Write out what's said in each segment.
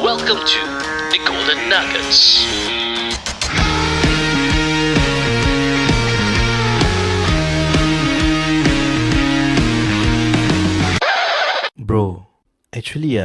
Welcome to the Golden Nuggets. Bro, actually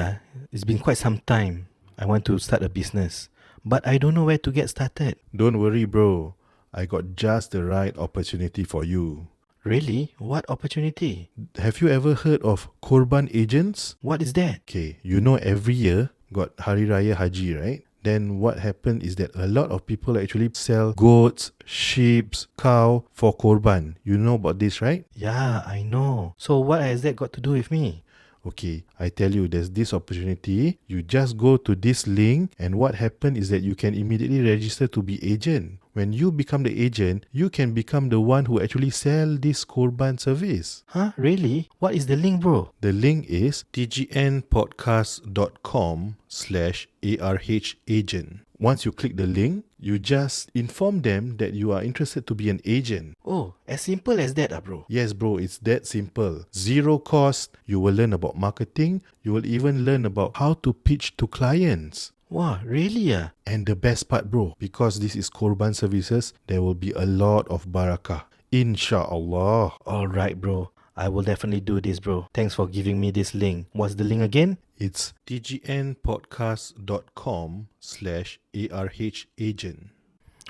it's been quite some time. I want to start a business, but I don't know where to get started. Don't worry, bro. I got just the right opportunity for you. Really? What opportunity? Have you ever heard of Korban agents? What is that? Okay, you know every year got Hari Raya Haji, right? Then what happened is that a lot of people actually sell goats, sheep, cow for Korban. You know about this, right? Yeah, I know. So what has that got to do with me? Okay, I tell you, there's this opportunity. You just go to this link, and what happened is that you can immediately register to be agent. When you become the agent, you can become the one who actually sell this Korban service. Huh? Really? What is the link, bro? The link is tgnpodcast.com/ARH agent. Once you click the link, you just inform them that you are interested to be an agent. Oh, as simple as that, bro. Yes, bro, it's that simple. Zero cost. You will learn about marketing. You will even learn about how to pitch to clients. Wow, really? And the best part, bro, because this is Korban services, there will be a lot of barakah. Insha'Allah. Alright, bro. I will definitely do this, bro. Thanks for giving me this link. What's the link again? It's tgnpodcast.com/ARH agent.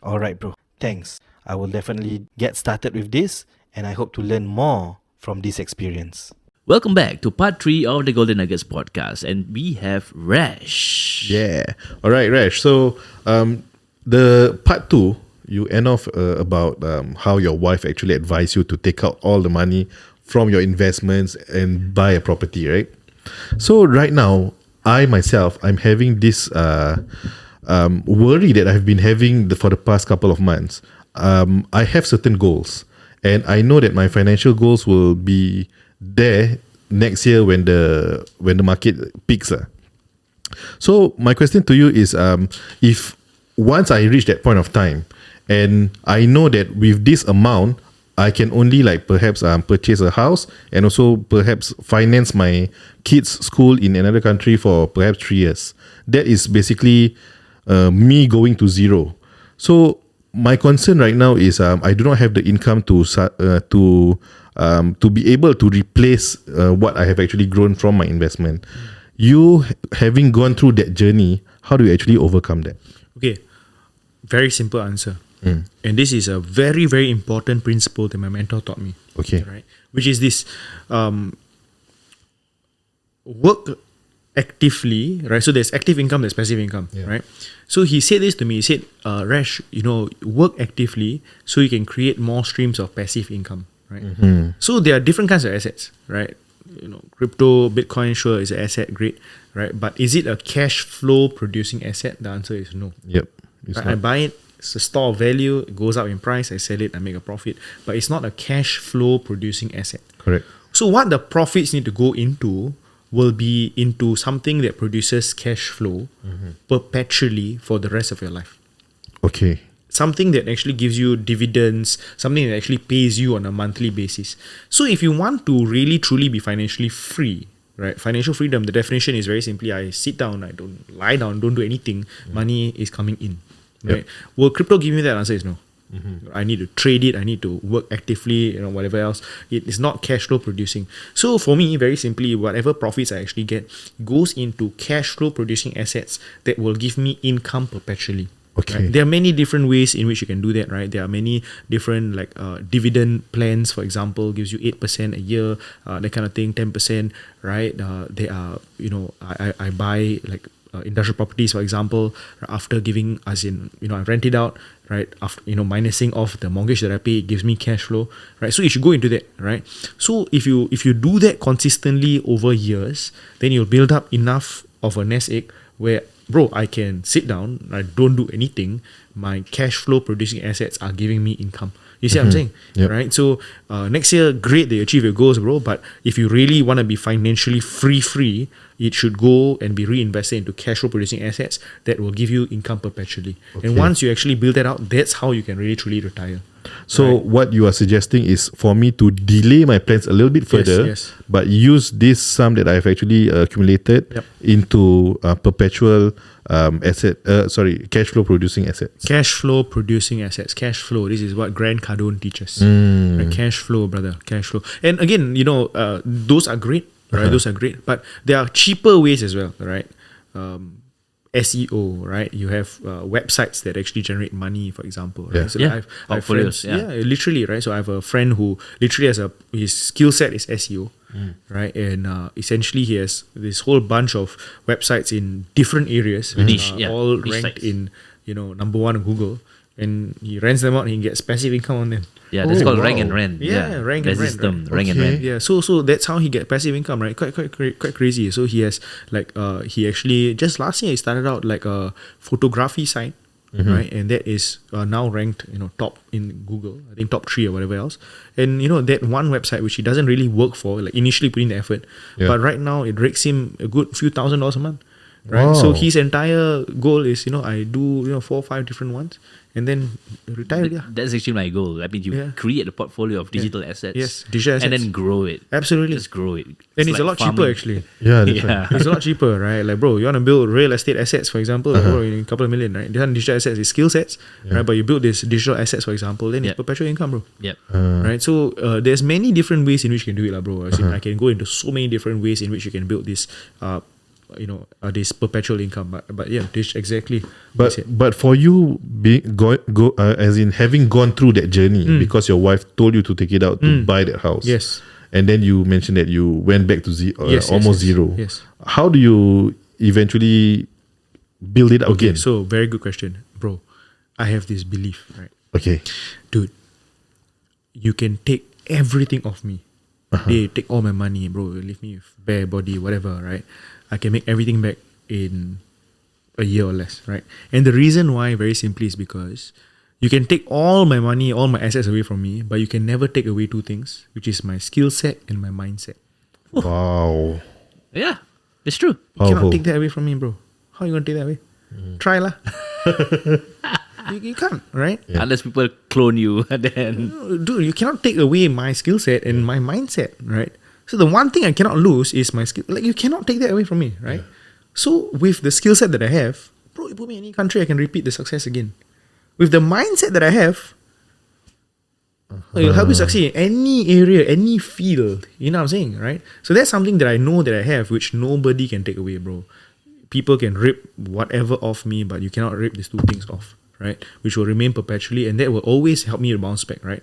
Alright, bro. Thanks. I will definitely get started with this, and I hope to learn more from this experience. Welcome back to part 3 of the Golden Nuggets podcast, and we have Resh. Yeah. All right, Resh. So, the part 2, you end off about how your wife actually advised you to take out all the money from your investments and buy a property, right? So right now, I'm having this worry that I've been having for the past couple of months. I have certain goals, and I know that my financial goals will be there next year when the market peaks. So my question to you is, if once I reach that point of time, and I know that with this amount, I can only perhaps purchase a house and also perhaps finance my kids' school in another country for perhaps 3 years. That is basically me going to zero. So my concern right now is I do not have the income to be able to replace what I have actually grown from my investment. You having gone through that journey, how do you actually overcome that? Okay, very simple answer. And this is a very, very important principle that my mentor taught me. Okay. Right? Which is this: work actively, right? So there's active income, there's passive income, right? So he said this to me. He said, Resh, work actively so you can create more streams of passive income, right? So there are different kinds of assets, right? Crypto, Bitcoin, sure, is an asset, great, right? But is it a cash flow producing asset? The answer is no. Yep. Right? I buy it, it's a store of value, it goes up in price, I sell it, I make a profit. But it's not a cash flow producing asset. Correct. So what the profits need to go into will be into something that produces cash flow perpetually for the rest of your life. Okay. Something that actually gives you dividends, something that actually pays you on a monthly basis. So if you want to really truly be financially free, right? Financial freedom, the definition is very simply, I sit down, I don't lie down, don't do anything, money is coming in. Right? Will crypto give me that? Answer is no. I need to trade it, I need to work actively, whatever else. It is not cash flow producing. So for me, very simply, whatever profits I actually get goes into cash flow producing assets that will give me income perpetually. Okay. Right? There are many different ways in which you can do that, right? There are many different dividend plans, for example, gives you 8% a year, that kind of thing, 10%, right? There are, I buy industrial properties, for example, after giving, as in, I rent it out, right? After, minusing off the mortgage that I pay, it gives me cash flow, right? So you should go into that, right? So if you do that consistently over years, then you'll build up enough of a nest egg where, bro, I can sit down, I don't do anything, my cash flow producing assets are giving me income. You see what I'm saying? Yep. Right? So next year, great, they achieve your goals, bro. But if you really want to be financially free, it should go and be reinvested into cash flow producing assets that will give you income perpetually. Okay. And once you actually build that out, that's how you can really truly retire. So what you are suggesting is for me to delay my plans a little bit further, yes. but use this sum that I've actually accumulated Yep. into perpetual cash flow producing assets. Cash flow producing assets. Cash flow. This is what Grant Cardone teaches. Right? Cash flow, brother. Cash flow. And again, those are great, right? Those are great. But there are cheaper ways as well, right? SEO, right? You have websites that actually generate money, for example. Right? Yeah. So Yeah. I have Portfolios, friends, yeah. literally, right? So I have a friend who literally has his skill set is SEO, right? And essentially he has this whole bunch of websites in different areas, Niche, yeah. all Niche ranked sites. in number one on Google, and he rents them out and he gets passive income on them. Yeah, that's Oh, called wow. rank and rent. Yeah, rank and rent, System, right? rank and Okay. rent. Yeah, so that's how he get passive income, right? Quite crazy. So he has he actually just last year he started out like a photography site, right? And that is now ranked top in Google. I think top 3 or whatever else. And that one website which he doesn't really work for, like initially putting the effort, Yeah. but right now it rakes him a good few $1,000s a month. Right, so Wow. his entire goal is I do 4 or 5 different ones, and then retire. Yeah, That's actually my goal. I mean, you Yeah. create a portfolio of digital assets. Yes, digital And assets. then grow it. absolutely. Just grow it. And it's a lot cheaper farming. actually. Yeah, that's Yeah. right. It's a lot cheaper, right? Like, bro, you want to build real estate assets, for example, bro, in a couple of million, right? This one digital assets is skill sets, right? But you build this digital assets, for example, then Yep. it's perpetual income, bro. Yep. Right? So there's many different ways in which you can do it, lah, bro. As in, I can go into so many different ways in which you can build this, this perpetual income. But yeah, this exactly. what I said. But for you, as in having gone through that journey because your wife told you to take it out to buy that house. Yes. And then you mentioned that you went back to almost zero. Yes. How do you eventually build it up Okay, again? so very good question, bro. I have this belief, right? Okay. Dude, you can take everything off me. They take all my money, bro. Leave me with bare body, whatever, right? I can make everything back in a year or less, right? And the reason why, very simply, is because you can take all my money, all my assets away from me, but you can never take away 2 things, which is my skill set and my mindset. Wow. Yeah, it's true. You cannot Powerful. take that away from me, bro. How you gonna take that away? Try lah. you can't, right? Unless people clone you, and then Dude, you cannot take away my skill set and my mindset, right? So the one thing I cannot lose is my skill. Like, you cannot take that away from me, right? So with the skill set that I have, bro, you put me in any country, I can repeat the success again. With the mindset that I have, it'll help you succeed in any area, any field. You know what I'm saying, right? So that's something that I know that I have, which nobody can take away, bro. People can rip whatever off me, but you cannot rip these 2 things off, right? Which will remain perpetually, and that will always help me to bounce back, right?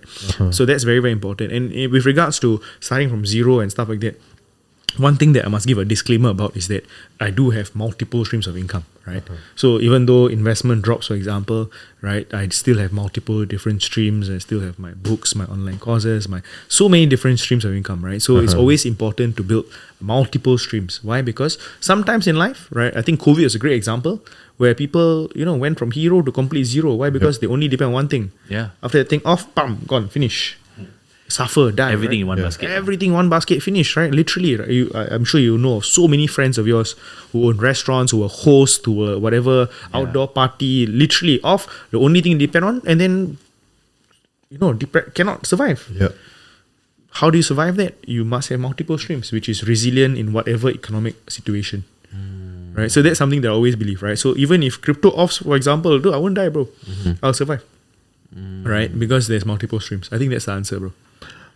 So that's very, very important. And with regards to starting from zero and stuff like that, one thing that I must give a disclaimer about is that I do have multiple streams of income, right? So even though investment drops, for example, right, I still have multiple different streams. I still have my books, my online courses, so many different streams of income, right? So it's always important to build multiple streams. Why? Because sometimes in life, right, I think COVID is a great example where people, went from hero to complete zero. Why? Because they only depend on one thing. Yeah. After that thing off, bam, gone, finish. Suffer, die. Everything right? in one basket. Everything in one basket, finish, right? Literally, right? I'm sure you know of so many friends of yours who own restaurants, who are hosts, who are whatever outdoor party, literally off. The only thing they depend on, and then cannot survive. Yeah. How do you survive that? You must have multiple streams, which is resilient in whatever economic situation. Right? So that's something that I always believe, right? So even if crypto offs, for example, dude, I won't die, bro. I'll survive. Right? Because there's multiple streams. I think that's the answer, bro.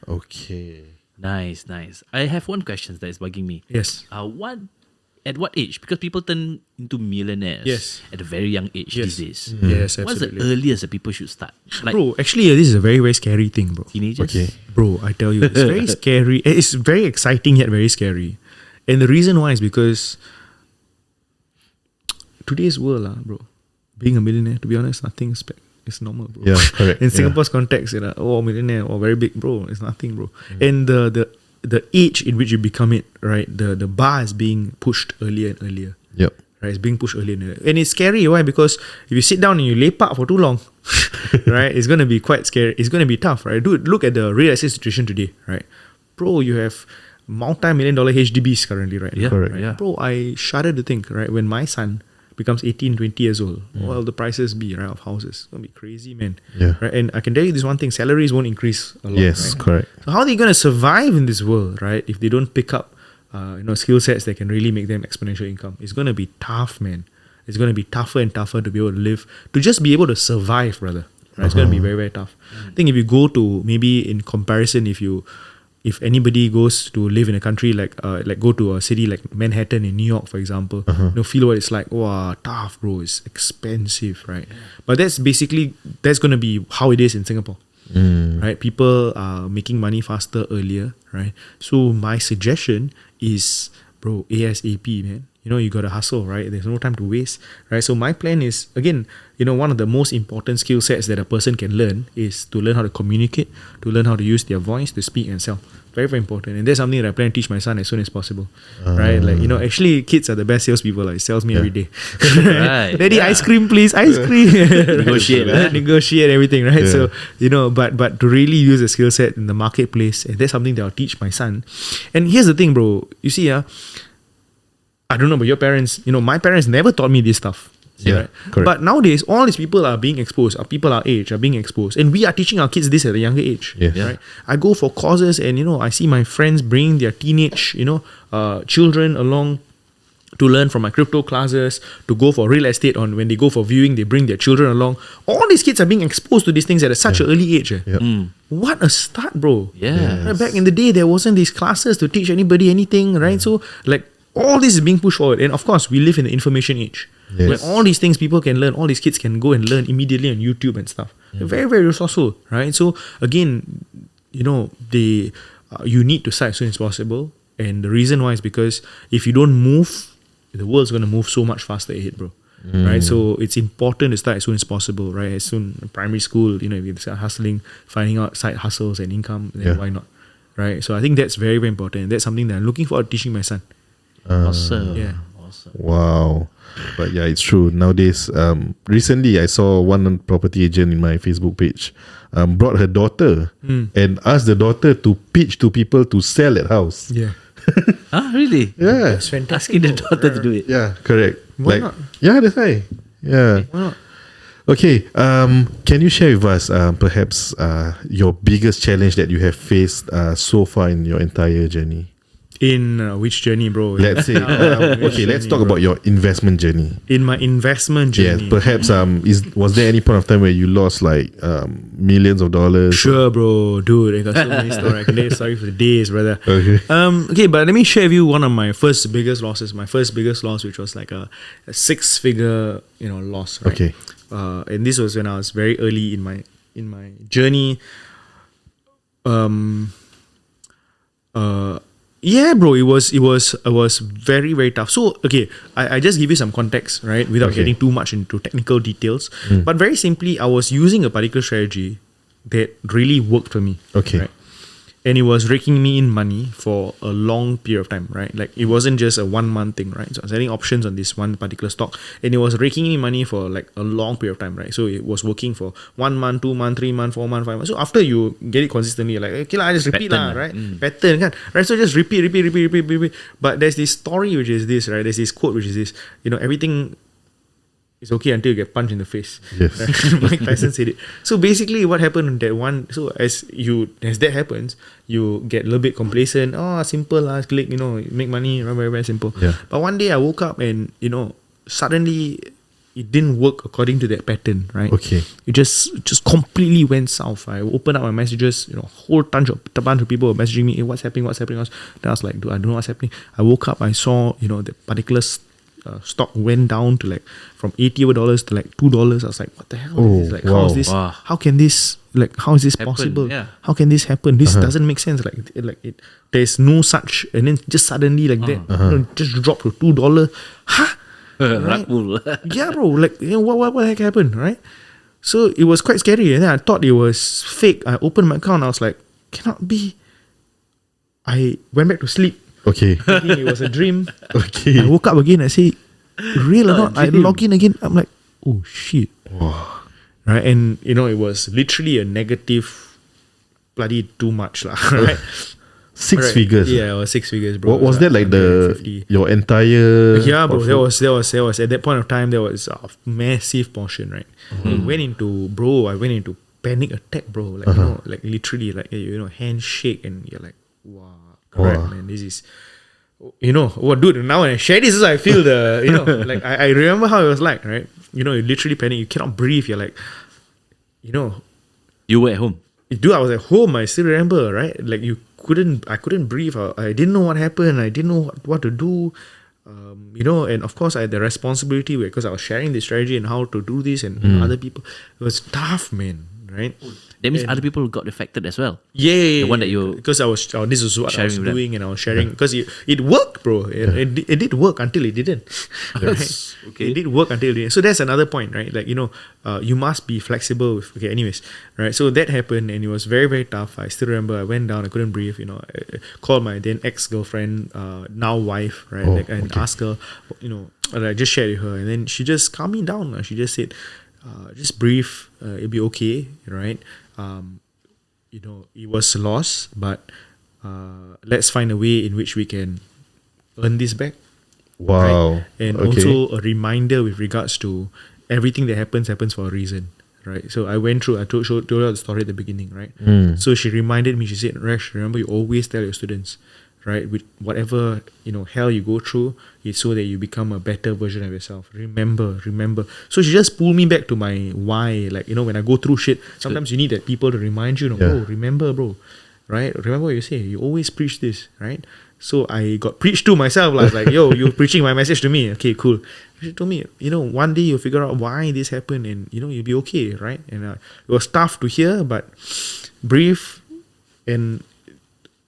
Okay. nice. I have one question that is bugging me. Yes. At what age? Because people turn into millionaires Yes. at a very young age Yes. these days. Yes, What's the absolutely. earliest that people should start? Like Bro, actually, this is a very, very scary thing, bro. teenagers? Okay. Bro, I tell you, it's very scary. It's very exciting yet very scary. And the reason why is because today's world, bro, being a millionaire, to be honest, nothing it's normal, bro. Yeah, correct. In Yeah. Singapore's context, millionaire or very big, bro, it's nothing, bro. And the age in which you become it, right, the bar is being pushed earlier and earlier. Yep. Right, it's being pushed earlier and earlier. And it's scary, why? Because if you sit down and you lepak for too long, right, it's going to be quite scary. It's going to be tough, right? Dude, look at the real estate situation today, right? Bro, you have multi-million-dollar HDBs currently, right? Yeah, Correct. Yeah. Bro, I shudder to think, right, when my son becomes 18, 20 years old, what will the prices be, right, of houses? It's going to be crazy, man. Yeah. Right? And I can tell you this one thing, salaries won't increase a lot. Yes, right? correct. So how are they going to survive in this world, right, if they don't pick up skill sets that can really make them exponential income? It's going to be tough, man. It's going to be tougher and tougher to be able to live, to just be able to survive, brother. Right? It's going to be very, very tough. I think if you go to, maybe in comparison, if anybody goes to live in a country like go to a city like Manhattan in New York, for example, feel what it's like. Wow, tough, bro. It's expensive, right? But that's going to be how it is in Singapore, right? People are making money faster earlier, right? So my suggestion is, bro, ASAP, man. You got to hustle, right? There's no time to waste, right? So my plan is, again, one of the most important skill sets that a person can learn is to learn how to communicate, to learn how to use their voice to speak and sell. Very, very important. And that's something that I plan to teach my son as soon as possible, right? Like, actually kids are the best salespeople. Like, sells me every day. Right. Daddy, ice cream, please, ice cream. Negotiate, right? Negotiate everything, right? Yeah. So, but to really use a skill set in the marketplace, and that's something that I'll teach my son. And here's the thing, bro. You see, I don't know about your parents. My parents never taught me this stuff. Yeah, Right? correct. But nowadays, all these people are being exposed. People our age are being exposed, and we are teaching our kids this at a younger age. Yes. Right? I go for courses, and I see my friends bring their teenage, children along to learn from my crypto classes, to go for real estate. On when they go for viewing, they bring their children along. All these kids are being exposed to these things at such an early age. Yep. What a start, bro! Yeah. Right, back in the day, there wasn't these classes to teach anybody anything, right? So, like, all this is being pushed forward, and of course, we live in the information age. Yes. Where all these things people can learn, all these kids can go and learn immediately on YouTube and stuff. They're very, very resourceful, right? So again, you need to start as soon as possible, and the reason why is because if you don't move, the world's going to move so much faster ahead, bro. Right? So it's important to start as soon as possible, right? As soon primary school, if you start hustling, finding out side hustles and income, then why not, right? So I think that's very, very important. That's something that I'm looking forward to teaching my son. Awesome. Yeah. Awesome. Wow. But yeah, it's true. Nowadays, recently I saw one property agent in my Facebook page brought her daughter and asked the daughter to pitch to people to sell that house. Yeah. Ah, really? Yeah. It's fantastic. Asking the daughter to do it. Yeah, correct. Why not? Yeah, that's why. Yeah. Why not? Okay. Can you share with us perhaps your biggest challenge that you have faced so far in your entire journey? In which journey, bro? Let's say, okay, let's talk about your investment journey. In my investment Yes, journey. perhaps was there any point of time where you lost like millions of dollars? Sure, bro, dude. I got so many stories. I can tell you story for the days, brother. Okay. Okay, but let me share with you one of my first biggest losses. My first biggest loss, which was like a 6-figure, loss. Right? Okay. And this was when I was very early in my journey. Yeah, bro, it was very, very tough. So, okay, I just give you some context, right, without Okay. getting too much into technical details. But very simply, I was using a particular strategy that really worked for me. Okay. Right? And it was raking me in money for a long period of time, right? Like, it wasn't just a 1 month thing, right? So I was selling options on this one particular stock, and it was raking me money for like a long period of time, right? So it was working for 1 month, 2 months, 3 months, 4 months, 5 months. So after you get it consistently, you're like, okay, I just repeat, Pattern, right? Pattern, kan? Right? So just repeat. But there's this story which is this, right? There's this quote which is this, everything is okay until you get punched in the face. Yes. Mike Tyson said it. So basically what happened in that one, so as that happens, you get a little bit complacent. Oh, simple, click, make money, very, very simple. Yeah. But one day I woke up and, suddenly it didn't work according to that pattern, right? Okay. It just completely went south. I opened up my messages, a whole bunch of people were messaging me, hey, what's happening? Then I was like, dude, I don't know what's happening. I woke up, I saw, the particular stock went down to like from $80 to like $2. I was like, what the hell is this? Like, how is wow. this? Wow. How can this? Like, how is this Happen, possible? yeah. How can this happen? This doesn't make sense. There's no such, and then just suddenly like that, just dropped to $2. Huh? Rug pull. Yeah, bro. Like, what the heck happened, right? So it was quite scary, and then I thought it was fake. I opened my account. I was like, cannot be. I went back to sleep. Okay. Thinking it was a dream. Okay. I woke up again. I say, real or not? I dream. log in again. I'm like, oh shit. Wow. Right, and it was literally a negative, bloody too much lah. Right. Six Right. figures. Yeah, it was 6 figures, bro. What was that like? 150. Your entire? Yeah, bro. There portfolio? was at that point of time there was a massive portion, right? I went into panic attack, bro. Like like literally, like handshake, and you're like, wow, correct, Wow. man. This is, dude. Now when I share this, I feel the, like I remember how it was like, right? You literally panic. You cannot breathe. You're like, You were at home. dude, I was at home. I still remember, right? Like I couldn't breathe. I didn't know what happened. I didn't know what to do. And of course I had the responsibility because I was sharing the strategy and how to do this and other people. It was tough, man. Right? That means other people got affected as well. Yeah, The one that you because this is what I was sharing with them. doing and I was sharing because it worked, bro. It did work until it didn't. Right? Okay. It did work until it didn't. So that's another point, right? Like you must be flexible. Anyways, right? So that happened and it was very very tough. I still remember I went down. I couldn't breathe. I called my then ex-girlfriend, now wife, right? And asked her, and I just shared with her, and then she just calmed me down. She just said, just breathe. It'll be okay, right? It was a loss, but let's find a way in which we can earn this back. Wow. Right? And Okay. also a reminder with regards to everything that happens for a reason, right? So I went through, I told her the story at the beginning, right? So she reminded me, she said, Resh, remember you always tell your students, right, with whatever hell you go through, it's so that you become a better version of yourself. Remember. So she just pulled me back to my why. Like when I go through shit, sometimes you need that people to remind you. Oh, remember, bro, right? Remember what you say. You always preach this, right? So I got preached to myself. I was like, yo, you're preaching my message to me. Okay, cool. She told me, one day you'll figure out why this happened, and you'll be okay, right? And it was tough to hear, but breathe and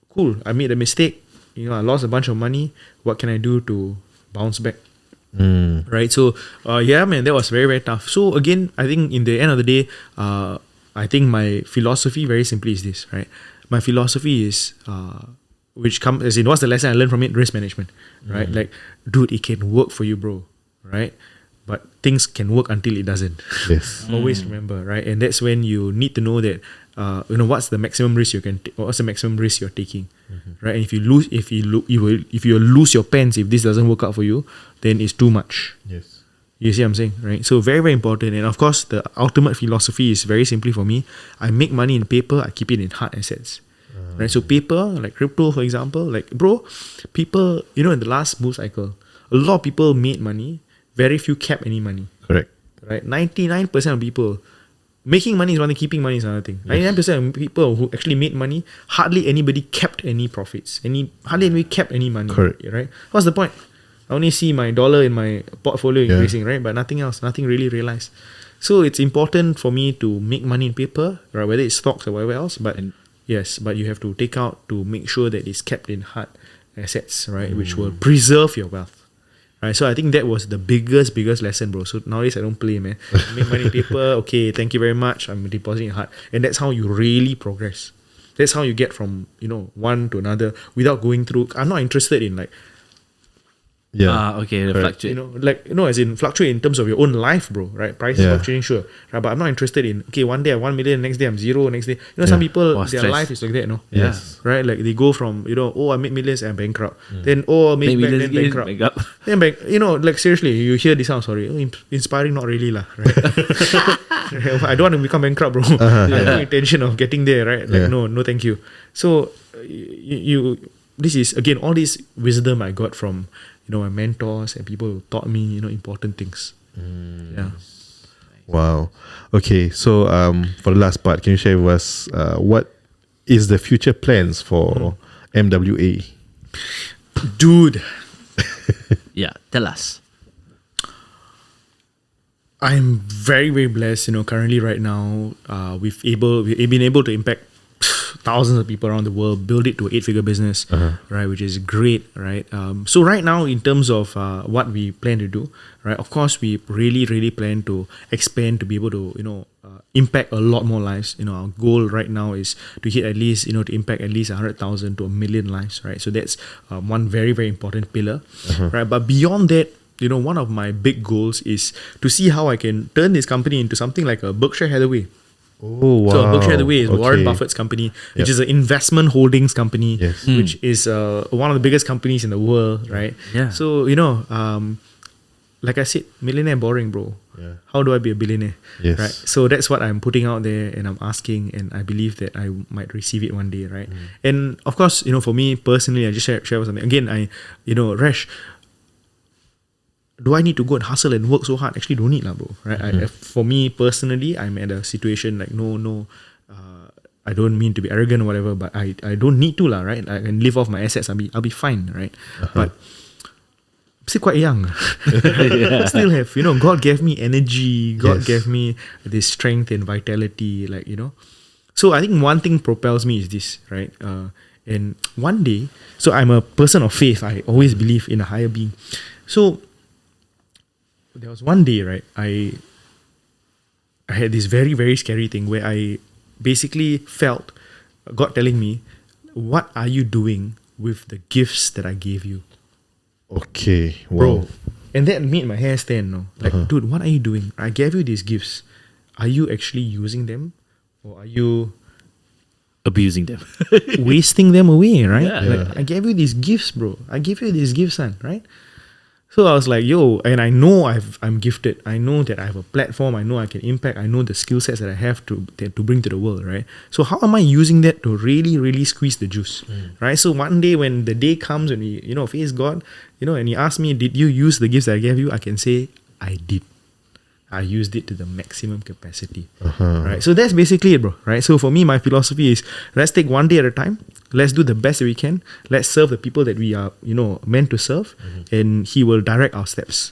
cool. I made a mistake. I lost a bunch of money. What can I do to bounce back? Right. So, man, that was very, very tough. So again, I think in the end of the day, I think my philosophy very simply is this, right? My philosophy is, what's the lesson I learned from it? Risk management, right? Like, dude, it can work for you, bro, right? But things can work until it doesn't. Yes. Always remember, right? And that's when you need to know that, what's the maximum risk what's the maximum risk you're taking, right? And if you lose your pants if this doesn't work out for you, then it's too much. Yes. You see what I'm saying, right? So very, very important. And of course, the ultimate philosophy is very simply for me. I make money in paper. I keep it in hard assets. Right? So paper, like crypto, for example, like bro, people, in the last bull cycle, a lot of people made money. Very few kept any money. Correct. Right? 99% of people making money is one thing, keeping money is another thing. 99% of people who actually made money, hardly anybody kept any profits. Hardly anybody kept any money. Correct. Right? What's the point? I only see my dollar in my portfolio increasing, right? But nothing else, nothing really realized. So it's important for me to make money in paper, right? Whether it's stocks or whatever else. But but you have to take out to make sure that it's kept in hard assets, right? Which will preserve your wealth. Right, so I think that was the biggest lesson, bro. So nowadays I don't play, man. I make money in paper, okay, thank you very much. I'm depositing hard. And that's how you really progress. That's how you get from, one to another without going through. I'm not interested in like, Yeah. Okay, Correct. fluctuate. as in fluctuate in terms of your own life, bro, right? Prices fluctuating, sure. Right, but I'm not interested in, okay, one day I'm 1 million, next day I'm zero, next day. Some people, their stress. life is like that, no? Yes. Right? Like they go from, I make millions and I'm bankrupt. Then, I make back, then bankrupt. Then like seriously, you hear this sound, sorry, inspiring, not really lah, right? I don't want to become bankrupt, bro. I have no intention of getting there, right? Like no, thank you. So this is again all this wisdom I got from my mentors and people who taught me important things. Yeah. Wow. Okay. So for the last part, can you share with us what is the future plans for MWA? Dude, Yeah, tell us. I'm very, very blessed. Currently right now, we've been able to impact thousands of people around the world, build it to an 8-figure business, right? Which is great, right? So right now, in terms of what we plan to do, right? Of course, we really, really plan to expand to be able to, impact a lot more lives. Our goal right now is to hit at least, to impact at least 100,000 to 1 million lives, right? So that's one very, very important pillar, right? But beyond that, one of my big goals is to see how I can turn this company into something like a Berkshire Hathaway. Oh wow. So Berkshire Hathaway is Warren Okay. Buffett's company, which Yep. is an investment holdings company, Yes. which is one of the biggest companies in the world, right? Yeah. So like I said, millionaire boring, bro. Yeah. How do I be a billionaire? Yes. Right. So that's what I'm putting out there, and I'm asking, and I believe that I might receive it one day, right? And of course, for me personally, I just share something. Again, Resh, do I need to go and hustle and work so hard? Actually, don't need lah, bro. Right? For me personally, I'm at a situation like no. I don't mean to be arrogant or whatever, but I don't need to lah, right? I can live off my assets. I'll be fine, right? But I'm still quite young. Still have, God gave me energy. God Yes. gave me this strength and vitality, So I think one thing propels me is this, right? And one day, so I'm a person of faith. I always believe in a higher being. So there was one day, right? I had this very, very scary thing where I basically felt God telling me, "What are you doing with the gifts that I gave you?" Okay. Bro. Wow. And that made my hair stand, no? Like, dude, what are you doing? I gave you these gifts. Are you actually using them? Or are you Abusing them. wasting them away, right? Yeah. Like, I gave you these gifts, bro. I gave you these gifts, son, right? So I was like, yo, and I know I'm gifted. I know that I have a platform. I know I can impact. I know the skill sets that I have to bring to the world, right? So how am I using that to really, really squeeze the juice, right? So one day when the day comes when we, face God, and He asks me, did you use the gifts that I gave you? I can say, I did. I used it to the maximum capacity, right? So that's basically it, bro, right? So for me, my philosophy is, let's take one day at a time. Let's do the best that we can. Let's serve the people that we are, meant to serve, and He will direct our steps,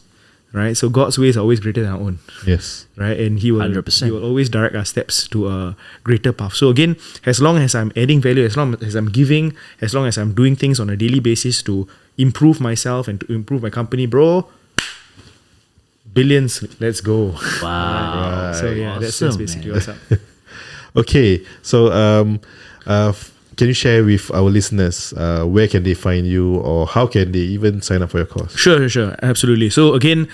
right? So God's ways are always greater than our own, Yes. right? And He will 100%. He will always direct our steps to a greater path. So again, as long as I'm adding value, as long as I'm giving, as long as I'm doing things on a daily basis to improve myself and to improve my company, bro, billions, let's go. Wow. So yeah, that's Awesome, basically man. what's up. Okay. So can you share with our listeners where can they find you, or how can they even sign up for your course? Sure, absolutely. So again,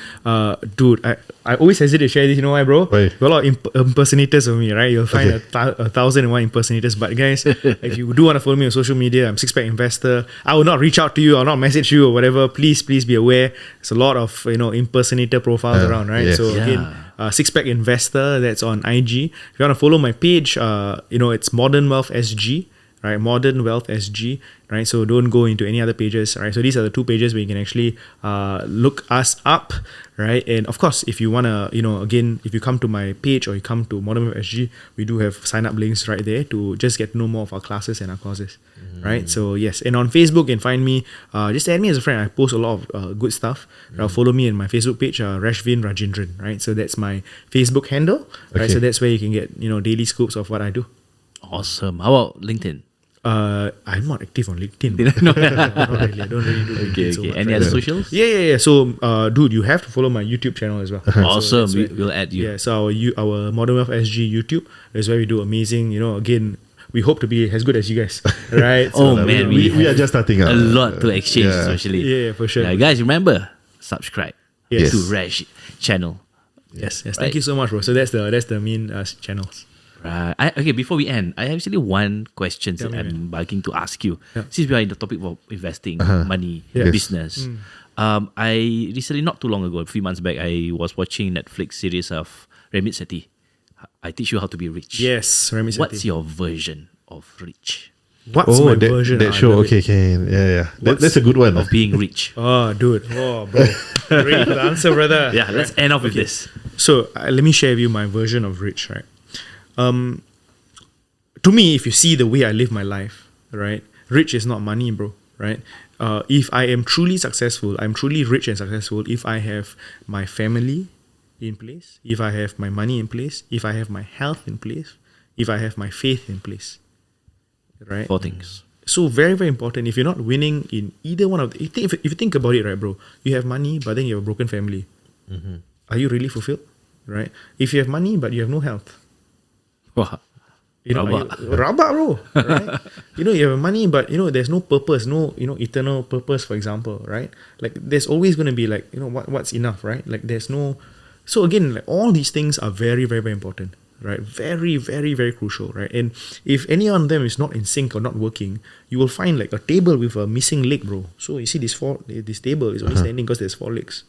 dude, I always hesitate to share this. You know why, bro? Why? There are a lot of impersonators of me, right? You'll find Okay. 1,001 impersonators. But guys, if you do want to follow me on social media, I'm Six Pack Investor. I will not reach out to you. I'll not message you or whatever. Please be aware. There's a lot of impersonator profiles around, right? yes. So again, Six Pack Investor. That's on IG. If you want to follow my page, it's Modern Wealth SG. Right, Modern Wealth SG, right? So don't go into any other pages, right? So these are the two pages where you can actually look us up, right? And of course, if you wanna, again, if you come to my page or you come to Modern Wealth SG, we do have sign up links right there to just get to know more of our classes and our courses, right? So yes, and on Facebook you can find me. Just add me as a friend. I post a lot of good stuff. Follow me on my Facebook page, Rajendran, right? So that's my Facebook handle, right? Okay. So that's where you can get daily scoops of what I do. Awesome. How about LinkedIn? I'm not active on LinkedIn. No. Not really. I don't really do LinkedIn Okay, so okay. much, Any right? other socials? Yeah. So, dude, you have to follow my YouTube channel as well. Awesome. So that's where- We'll add you. Yeah. So our Modern Wealth SG YouTube is where we do amazing. Again, we hope to be as good as you guys, right? Oh, So, man, we are just starting A out. lot to exchange, Yeah. especially. Yeah, for sure. Yeah, guys, remember, subscribe Yes. to Resh channel. Yes. Right. Thank you so much, bro. So that's the main channels. Right. Okay, before we end, I have actually one question that Tell me, I'm bugging to ask you. Yeah. Since we are in the topic of investing, money, Yes. business. I recently, not too long ago, a few months back, I was watching Netflix series of Remit Sethi. I teach you how to be rich. Yes, Remy What's your version of rich? What's my version? that I show. love it. Okay, can yeah. That's a good one. Of being rich. Oh, dude. Oh, bro. Ready for the answer, brother. Yeah, let's end off with this. So let me share with you my version of rich, right? To me, if you see the way I live my life, right, rich is not money, bro, right? If I am truly successful, I'm truly rich and successful if I have my family in place, if I have my money in place, if I have my health in place, if I have my faith in place, right? 4 things. So very, very important. If you're not winning in either one of if you think about it, right, bro, you have money, but then you have a broken family. Are you really fulfilled, right? If you have money, but you have no health, Wow. rabak, bro, right? You have money, but there's no purpose, no eternal purpose, for example, right? Like there's always going to be like what's enough, right? Like there's no. So again, like all these things are very, very, very important, right? Very, very, very crucial, right? And if any one of them is not in sync or not working, you will find like a table with a missing leg, bro. So you see this table is only standing because there's 4 legs.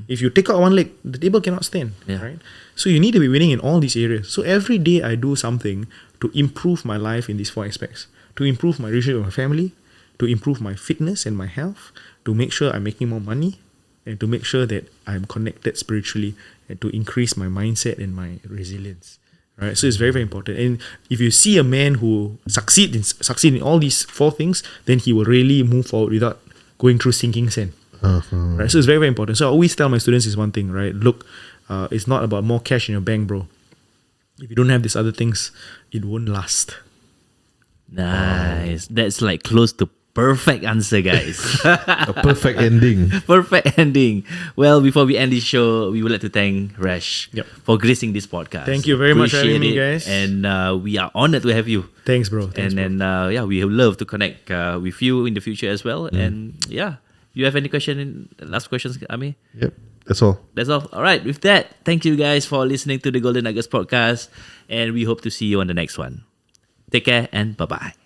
If you take out one leg, the table cannot stand, right? So you need to be winning in all these areas. So every day I do something to improve my life in these 4 aspects, to improve my relationship with my family, to improve my fitness and my health, to make sure I'm making more money, and to make sure that I'm connected spiritually, and to increase my mindset and my resilience. Right? So it's very, very important. And if you see a man who succeed in all these 4 things, then he will really move forward without going through sinking sand. Right? So it's very, very important. So I always tell my students is one thing, right? Look, it's not about more cash in your bank, bro. If you don't have these other things, it won't last. Nice. That's like close to perfect answer, guys. A perfect ending. Perfect ending. Well, before we end this show, we would like to thank Resh for gracing this podcast. Thank you very much for having me, guys. And we are honored to have you. Thanks, bro. Thanks, and then, we would love to connect with you in the future as well. And you have any last questions, Ami? Yep, that's all. That's all. All right. With that, thank you guys for listening to the Golden Nuggets podcast. And we hope to see you on the next one. Take care and bye-bye.